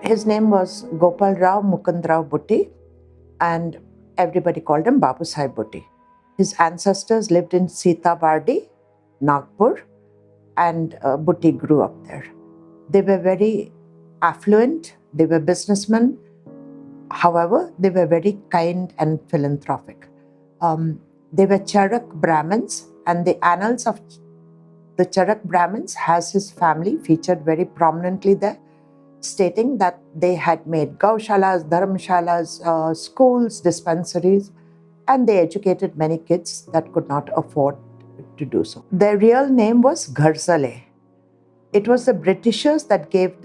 His name was Gopal Rao Mukundrao Bhutti, and everybody called him Babu Sahib Bhutti. His ancestors lived in Sitabardi, Nagpur, and Bhutti grew up there. They were very affluent, they were businessmen. However, they were very kind and philanthropic. They were Charak Brahmins, and the annals of the Charak Brahmins has his family featured very prominently there, stating that they had made gaushalas, dharamshalas, schools, dispensaries, and they educated many kids that could not afford to do so. Their real name was Gharzale. It was the Britishers that gave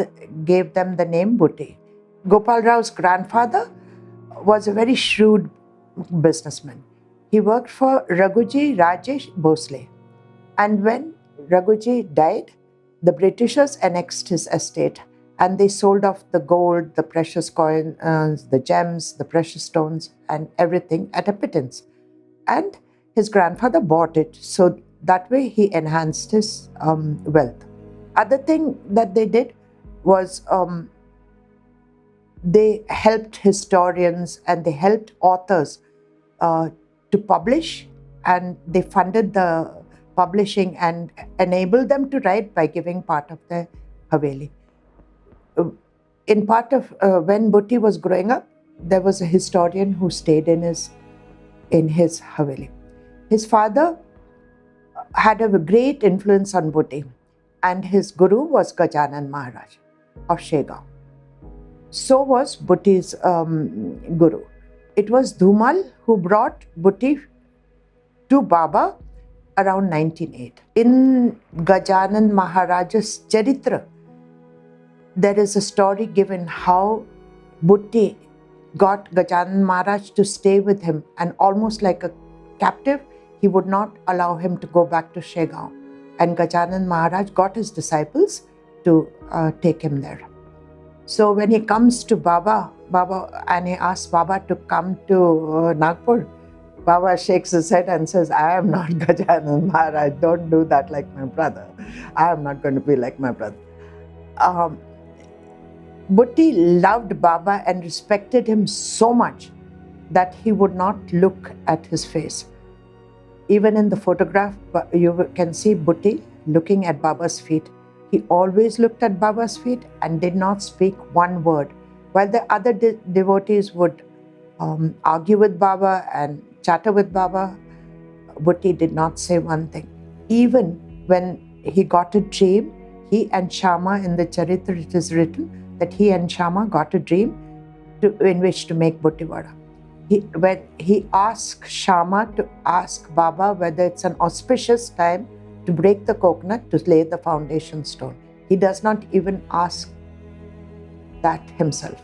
them the name Bhutti. Gopal Rao's grandfather was a very shrewd businessman. He worked for Raghuji Rajesh Bhosle. And when Raghuji died, the Britishers annexed his estate and they sold off the gold, the precious coins, the gems, the precious stones, and everything at a pittance. And his grandfather bought it, so that way he enhanced his wealth. Other thing that they did was they helped historians and they helped authors to publish, and they funded the publishing and enabled them to write by giving part of their Haveli. In part of when Bhutti was growing up, there was a historian who stayed in his Haveli. His father had a great influence on Bhutti, and his guru was Gajanan Maharaj of Shegaon. So was Bhutti's guru. It was Dhumal who brought Bhutti to Baba around 1908. In Gajanan Maharaj's Charitra, there is a story given how Bhutti got Gajanan Maharaj to stay with him, and almost like a captive, he would not allow him to go back to Shegaon. And Gajanan Maharaj got his disciples to take him there. So when he comes to Baba, and he asks Baba to come to Nagpur, Baba shakes his head and says, I am not Gajanan Maharaj, don't do that like my brother. I am not going to be like my brother. Bhutti loved Baba and respected him so much that he would not look at his face. Even in the photograph, you can see Bhutti looking at Baba's feet. He always looked at Baba's feet and did not speak one word. While the other devotees would argue with Baba and chatter with Baba, Bhutti did not say one thing. Even when he got a dream, he and Shama, in the Charitra it is written that he and Shama got a dream in which to make Bhutti Vada. When he asked Shama to ask Baba whether it's an auspicious time to break the coconut to lay the foundation stone. He does not even ask that himself.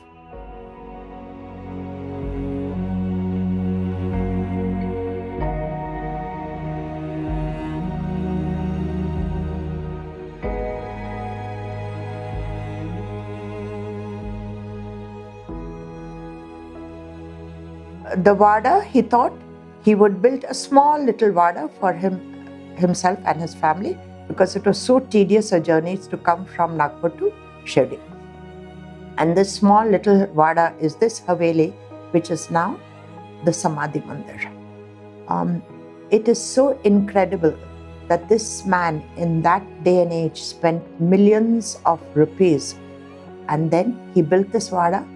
The Vada, he thought he would build a small little Vada for himself and his family, because it was so tedious a journey to come from Nagpur to Shirdi. And this small little Vada is this Haveli, which is now the Samadhi Mandir. It is so incredible that this man in that day and age spent millions of rupees, and then he built this Vada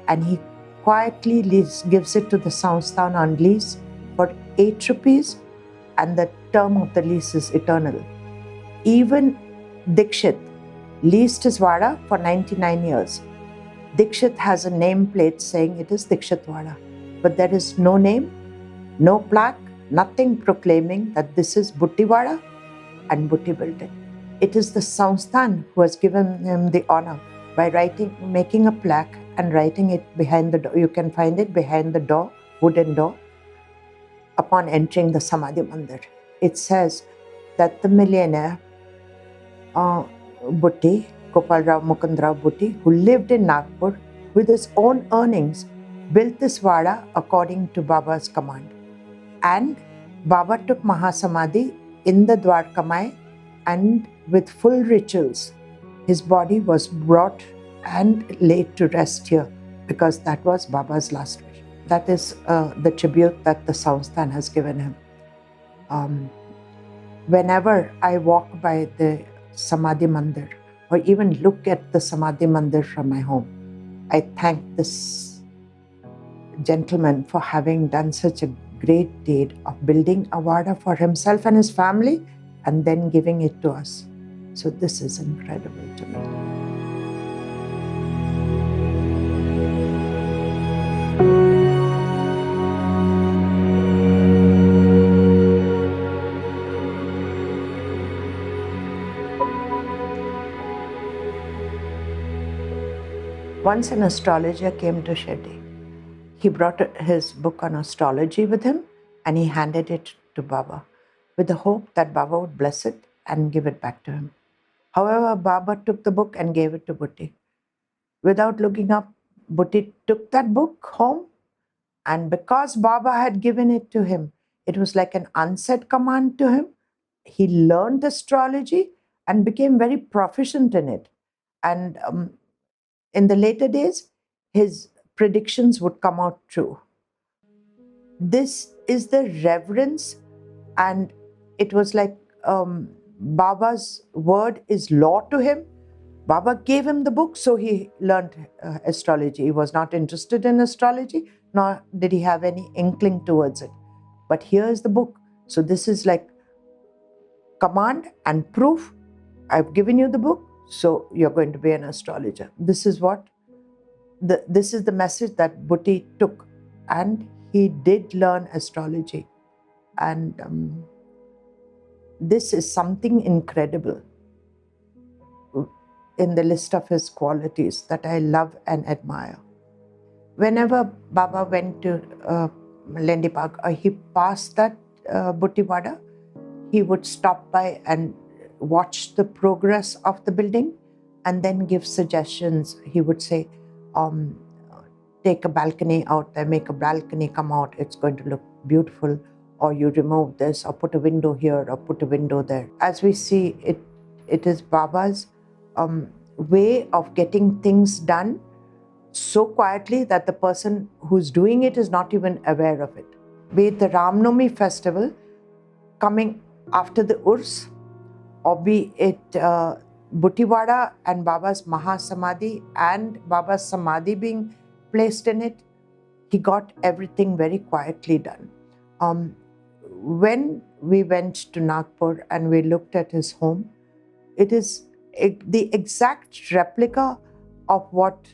and he quietly gives it to the Sansthan on lease for 8 rupees, and the term of the lease is eternal. Even Dikshit leased his Vada for 99 years. Dikshit has a nameplate saying it is Dikshit Vada, but there is no name, no plaque, nothing proclaiming that this is Bhutti Vada and Bhutti built it. It is the Sansthan who has given him the honor by making a plaque and writing it behind the door. You can find it behind the door, wooden door, upon entering the Samadhi Mandir. It says that the millionaire Bhutti, Gopal Rao Mukundrao Bhutti, who lived in Nagpur with his own earnings, built this Vada according to Baba's command. And Baba took Mahasamadhi in the Dwarkamai, and with full rituals, his body was brought and laid to rest here, because that was Baba's last wish. That is the tribute that the Sansthan has given him. Whenever I walk by the Samadhi Mandir or even look at the Samadhi Mandir from my home, I thank this gentleman for having done such a great deed of building a Vada for himself and his family and then giving it to us. So this is incredible to me. Once an astrologer came to Shirdi. He brought his book on astrology with him and he handed it to Baba with the hope that Baba would bless it and give it back to him. However, Baba took the book and gave it to Bhutti. Without looking up, Bhutti took that book home, and because Baba had given it to him, it was like an unsaid command to him. He learned astrology and became very proficient in it. And in the later days, his predictions would come out true. This is the reverence, and it was like Baba's word is law to him. Baba gave him the book, so he learned astrology. He was not interested in astrology, nor did he have any inkling towards it. But here is the book. So this is like command and proof. I've given you the book, so you're going to be an astrologer. This is what this is the message that Bhutti took, and he did learn astrology. And this is something incredible in the list of his qualities that I love and admire. Whenever Baba went to Lendi Park, or he passed that Bhutti Vada, he would stop by and watch the progress of the building and then give suggestions. He would say, take a balcony out there, make a balcony come out, it's going to look beautiful, or you remove this, or put a window here, or put a window there. As we see, it is Baba's way of getting things done so quietly that the person who's doing it is not even aware of it. Be it the Ramnavami festival coming after the Urs, or be it Bhutti Vada and Baba's Mahasamadhi and Baba's Samadhi being placed in it, he got everything very quietly done. When we went to Nagpur and we looked at his home, it is the exact replica of what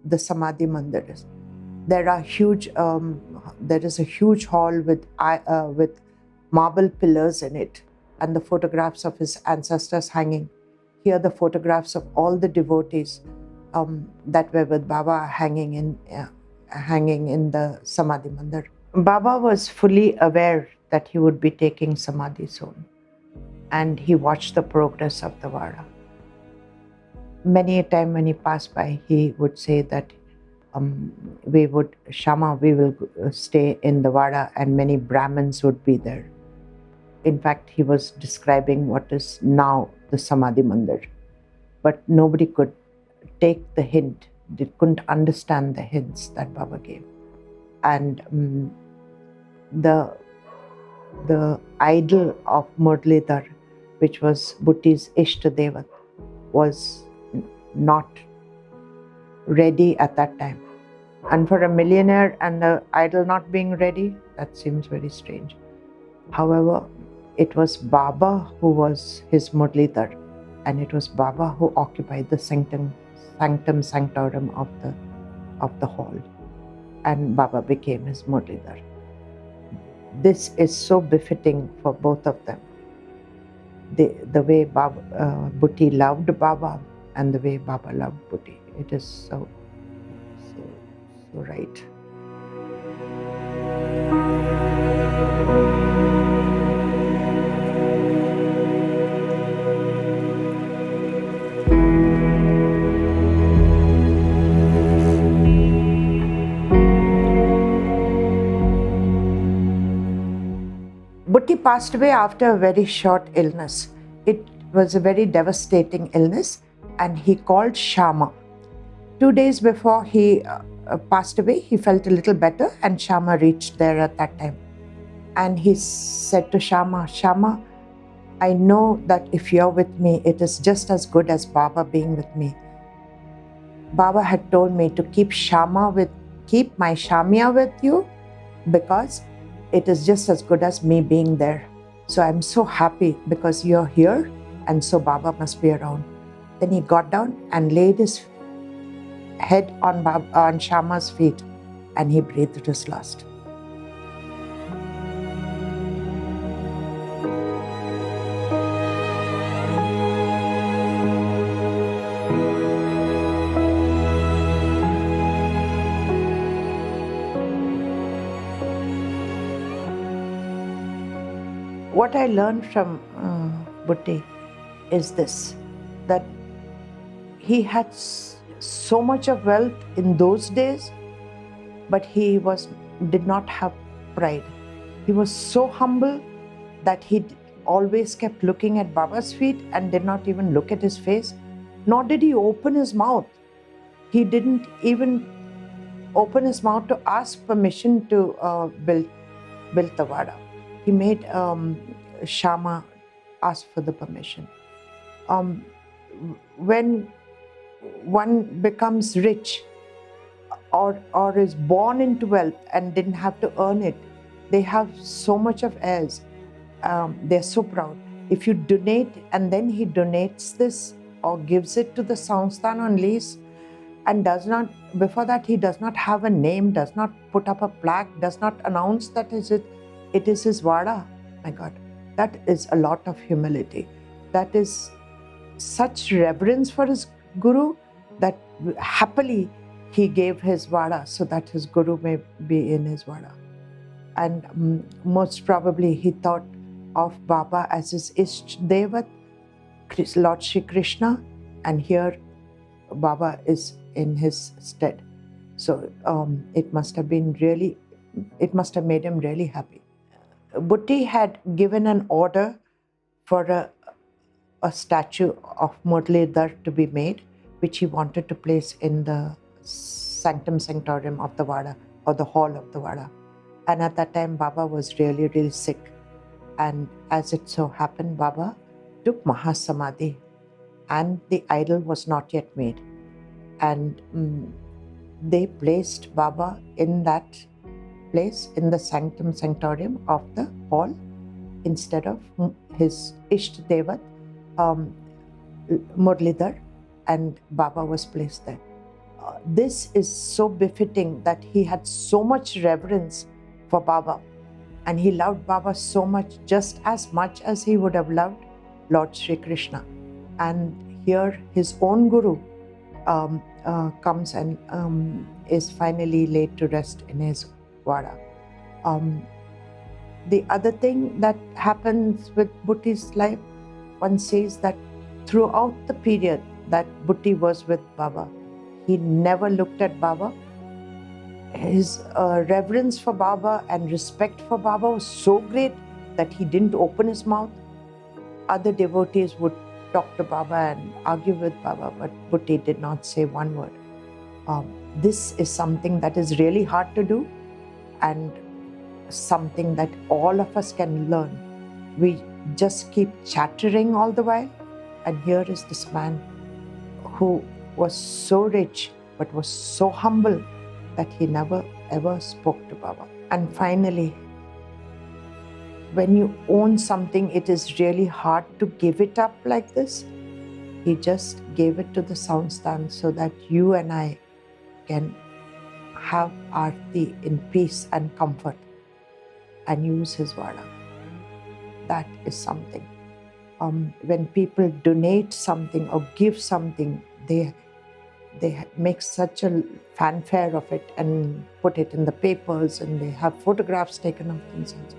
the Samadhi Mandir is. There is a huge hall with marble pillars in it, and the photographs of his ancestors hanging. Here, the photographs of all the devotees that were with Baba hanging in the Samadhi Mandir. Baba was fully aware that he would be taking Samadhi soon, and he watched the progress of the Vada. Many a time when he passed by, he would say that we will stay in the Vada, and many Brahmins would be there. In fact, he was describing what is now the Samadhi Mandir. But nobody could take the hint. They couldn't understand the hints that Baba gave. And the idol of Muralidhar, which was Bhutti's Ishtadevat, was not ready at that time. And for a millionaire and the idol not being ready, that seems very strange. However, it was Baba who was his Muralidhar, and it was Baba who occupied the sanctum sanctorum of the hall, and Baba became his Muralidhar. This is so befitting for both of them. The way Bhutti loved Baba and the way Baba loved Bhutti. It is so right. Bhutti passed away after a very short illness. It was a very devastating illness, and he called Shama. 2 days before he passed away, he felt a little better, and Shama reached there at that time. And he said to Shama, Shama, I know that if you're with me, it is just as good as Baba being with me. Baba had told me to keep my Shamya with you, because it is just as good as me being there. So I'm so happy because you're here, and so Baba must be around. Then he got down and laid his head on Shama's feet, and he breathed his last. What I learned from Bhutti is this, that he had so much of wealth in those days, but he did not have pride. He was so humble that he always kept looking at Baba's feet and did not even look at his face, nor did he open his mouth. He didn't even open his mouth to ask permission to build the Vada. He made Shama ask for the permission. When one becomes rich or is born into wealth and didn't have to earn it, they have so much of heirs. They're so proud. If you donate and then he donates this or gives it to the Sansthan on lease, and before that he does not have a name, does not put up a plaque, does not announce that it is his Vada. My God, that is a lot of humility. That is such reverence for his Guru that happily he gave his Vada so that his Guru may be in his Vada. And most probably he thought of Baba as his Isht Devat, Lord Shri Krishna, and here Baba is in his stead. So it must have made him really happy. Bhutti had given an order for a statue of Muralidhar to be made, which he wanted to place in the sanctum sanctorum of the Vada, or the hall of the Vada. And at that time, Baba was really, really sick. And as it so happened, Baba took Mahasamadhi, and the idol was not yet made. And they placed Baba in that place, in the sanctum sanctorum of the hall, instead of his Isht Devat, Muralidhar, and Baba was placed there. This is so befitting that he had so much reverence for Baba, and he loved Baba so much, just as much as he would have loved Lord Shri Krishna. And here his own Guru comes and is finally laid to rest in his Vada. The other thing that happens with Bhutti's life, one says that throughout the period that Bhutti was with Baba, he never looked at Baba. His reverence for Baba and respect for Baba was so great that he didn't open his mouth. Other devotees would talk to Baba and argue with Baba, but Bhutti did not say one word. This is something that is really hard to do, and something that all of us can learn. We just keep chattering all the while, and here is this man who was so rich but was so humble that he never ever spoke to Baba. And finally, when you own something, it is really hard to give it up like this. He just gave it to the Sansthan so that you and I can have Aarti in peace and comfort and use his Vada. That is something. When people donate something or give something, they make such a fanfare of it and put it in the papers, and they have photographs taken of themselves.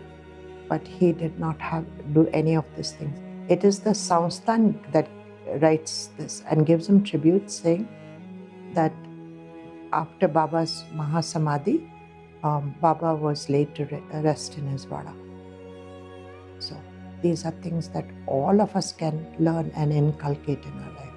But he did not do any of these things. It is the Sansthan that writes this and gives him tribute, saying that after Baba's Mahasamadhi, Baba was laid to rest in his Vada. So these are things that all of us can learn and inculcate in our life.